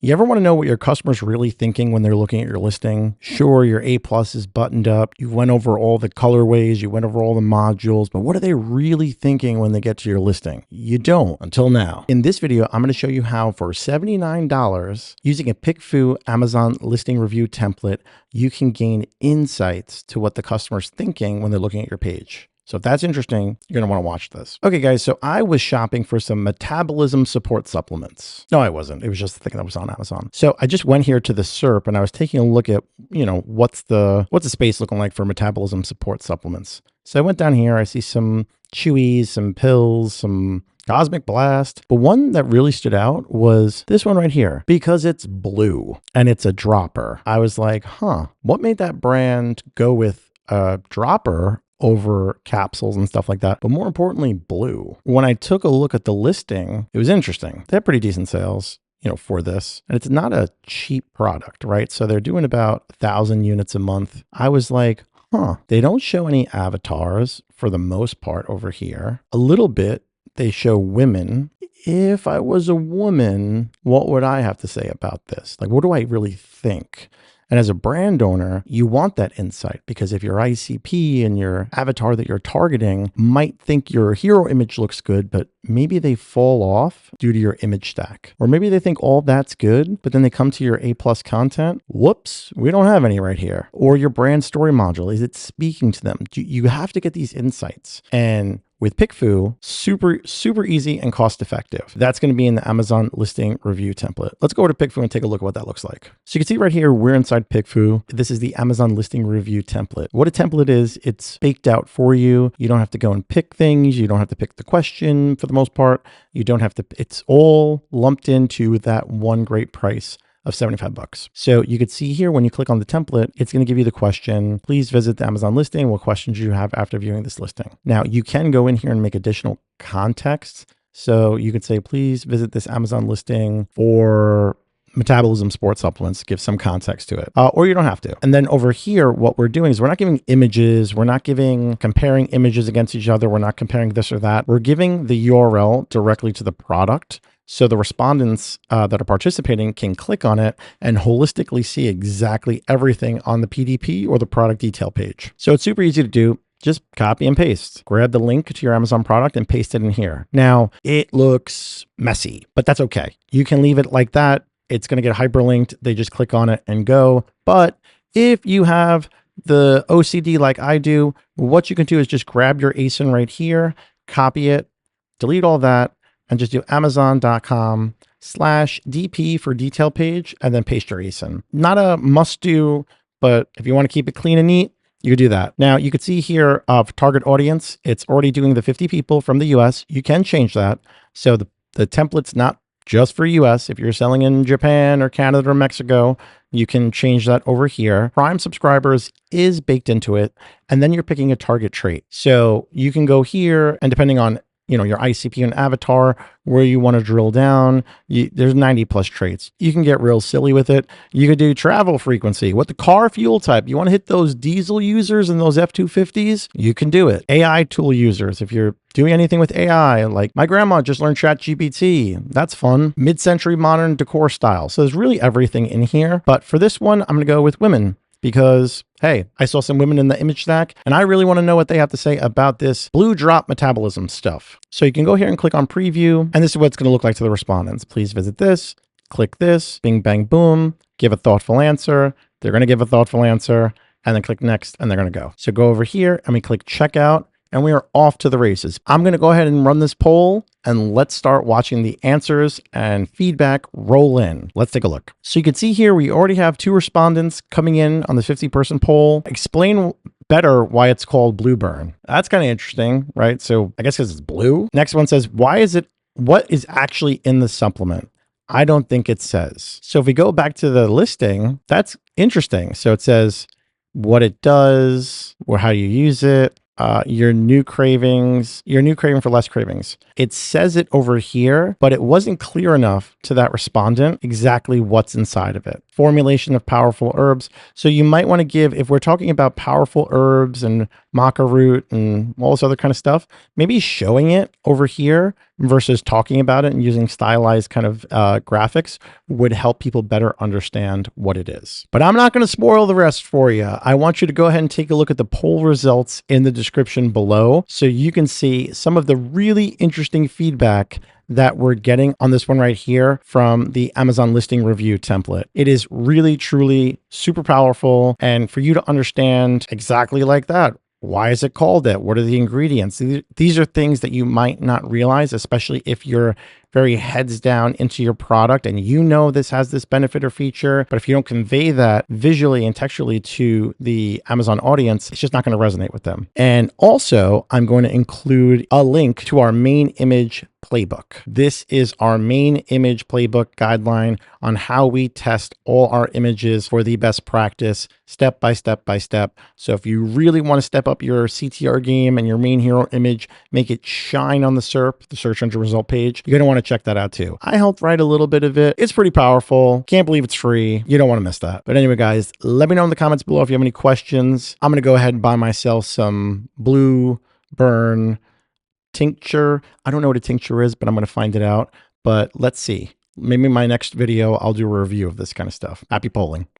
You ever want to know what your customer's really thinking when they're looking at your listing? Sure, your A plus is buttoned up. You went over all the colorways, you went over all the modules, but what are they really thinking when they get to your listing? You don't until now. In this video, I'm going to show you how for $79 using a PickFu Amazon listing review template, you can gain insights to what the customer's thinking when they're looking at your page. So if that's interesting, you're going to want to watch this. Okay, guys, so I was shopping for some metabolism support supplements. No, I wasn't. It was just the thing that was on Amazon. So I just went here to the SERP and I was taking a look at, what's the space looking like for metabolism support supplements. So I went down here, I see some chewies, some pills, some Cosmic Blast. But one that really stood out was this one right here because it's blue and it's a dropper. I was like, what made that brand go with a dropper over capsules and stuff like that, but more importantly, blue. When I took a look at the listing, it was interesting. They have pretty decent sales, for this. And it's not a cheap product, right? So they're doing about 1,000 units a month. I was like, they don't show any avatars for the most part over here. A little bit, they show women. If I was a woman, what would I have to say about this? Like, what do I really think? And as a brand owner, you want that insight because if your ICP and your avatar that you're targeting might think your hero image looks good, but maybe they fall off due to your image stack. Or maybe they think all that's good, but then they come to your A+ content. Whoops, we don't have any right here. Or your brand story module, is it speaking to them? You have to get these insights. And with PickFu, super easy and cost effective. That's going to be in the Amazon listing review template. Let's go over to PickFu and take a look at what that looks like. So you can see right here, we're inside PickFu. This is the Amazon listing review template. What a template is, it's baked out for you. You don't have to go and pick things. You don't have to pick the question for the most part. You don't have to, it's all lumped into that one great price of $75. So you could see here when you click on the template, it's going to give you the question, please visit the Amazon listing. What questions do you have after viewing this listing? Now you can go in here and make additional context. So you could say, please visit this Amazon listing for metabolism sports supplements, give some context to it, or you don't have to. And then over here, what we're doing is we're not giving images. We're not comparing images against each other. We're not comparing this or that. We're giving the URL directly to the product. So the respondents that are participating can click on it and holistically see exactly everything on the PDP or the product detail page. So it's super easy to do. Just copy and paste. Grab the link to your Amazon product and paste it in here. Now, it looks messy, but that's okay. You can leave it like that. It's going to get hyperlinked. They just click on it and go. But if you have the OCD like I do, what you can do is just grab your ASIN right here, copy it, delete all that, and just do amazon.com/DP for detail page and then paste your ASIN. Not a must do, but if you want to keep it clean and neat, you do that. Now you could see here of target audience, it's already doing the 50 people from the US. You can change that. So the template's not just for US. If you're selling in Japan or Canada or Mexico, you can change that over here. Prime subscribers is baked into it. And then you're picking a target trait. So you can go here and depending on your ICP and avatar, where you want to drill down, there's 90+ traits. You can get real silly with it. You could do travel frequency, what the car fuel type. You want to hit those diesel users and those F-250s? You can do it. AI tool users, if you're doing anything with AI, like my grandma just learned ChatGPT. That's fun. Mid-century modern decor style. So there's really everything in here. But for this one, I'm going to go with women. Because, hey, I saw some women in the image stack and I really want to know what they have to say about this blue drop metabolism stuff. So you can go here and click on preview. And this is what it's going to look like to the respondents. Please visit this, click this, bing, bang, boom, give a thoughtful answer. They're going to give a thoughtful answer and then click next and they're going to go. So go over here and we click checkout and we are off to the races. I'm going to go ahead and run this poll and let's start watching the answers and feedback roll in. Let's take a look. So you can see here, we already have 2 respondents coming in on the 50-person poll. Explain better why it's called Blue Burn. That's kind of interesting, right? So I guess because it's blue. Next one says, what is actually in the supplement? I don't think it says. So if we go back to the listing, that's interesting. So it says what it does or how you use it. Your new craving for less cravings. It says it over here, but it wasn't clear enough to that respondent exactly what's inside of it. formulation of powerful herbs. So you might want to give, if we're talking about powerful herbs and maca root and all this other kind of stuff, maybe showing it over here versus talking about it and using stylized kind of graphics would help people better understand what it is. But I'm not going to spoil the rest for you. I want you to go ahead and take a look at the poll results in the description below so you can see some of the really interesting feedback that we're getting on this one right here from the Amazon listing review template. It is really, truly super powerful. And for you to understand exactly like that, why is it called that? What are the ingredients? These are things that you might not realize, especially if you're very heads down into your product and you know this has this benefit or feature, but if you don't convey that visually and textually to the Amazon audience, it's just not going to resonate with them. And also, I'm going to include a link to our main image playbook. This is our main image playbook guideline on how we test all our images for the best practice, step by step by step. So if you really want to step up your CTR game and your main hero image, make it shine on the SERP, the search engine result page, you're going to want to check that out too. I helped write a little bit of it. It's pretty powerful. Can't believe it's free. You don't want to miss that. But anyway, guys, let me know in the comments below if you have any questions. I'm going to go ahead and buy myself some Blue Burn tincture. I don't know what a tincture is, but I'm going to find it out. But let's see. Maybe my next video, I'll do a review of this kind of stuff. Happy polling.